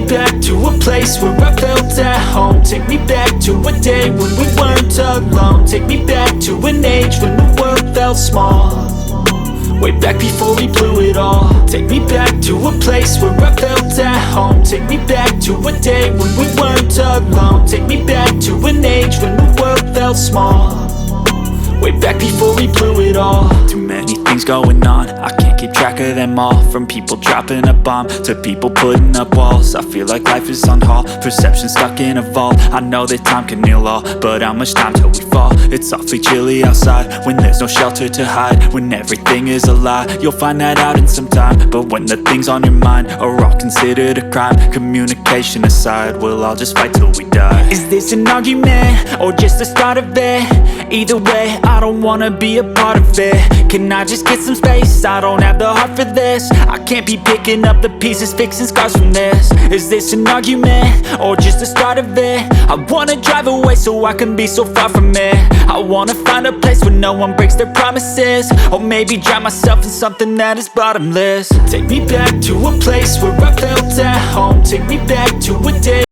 back to a place where I felt at home. Take me back to a day when we weren't alone. Take me back to an age when the world felt small, way back before we blew it all. Take me back to a place where I felt at home. Take me back to a day when we weren't alone. Take me back to an age when the world felt small, way back before we blew it all. Too many things going on, I can't keep track of them all. From people dropping a bomb to people putting up walls. I feel like life is on hold, perception stuck in a vault. I know that time can heal all, but how much time till we fall? It's awfully chilly outside when there's no shelter to hide. When everything is a lie, you'll find that out in some time. But when the things on your mind are all considered a crime, communication aside, we'll all just fight till we die. Is this an argument or just the start of it? Either way, I don't wanna be a part of it. Can I just get some space? I don't have the heart for this. I can't be picking up the pieces, fixing scars from this. Is this an argument or just the start of it? I wanna drive away so I can be so far from it. I wanna find a place where no one breaks their promises, or maybe drown myself in something that is bottomless. Take me back to a place where I felt at home. Take me back to a day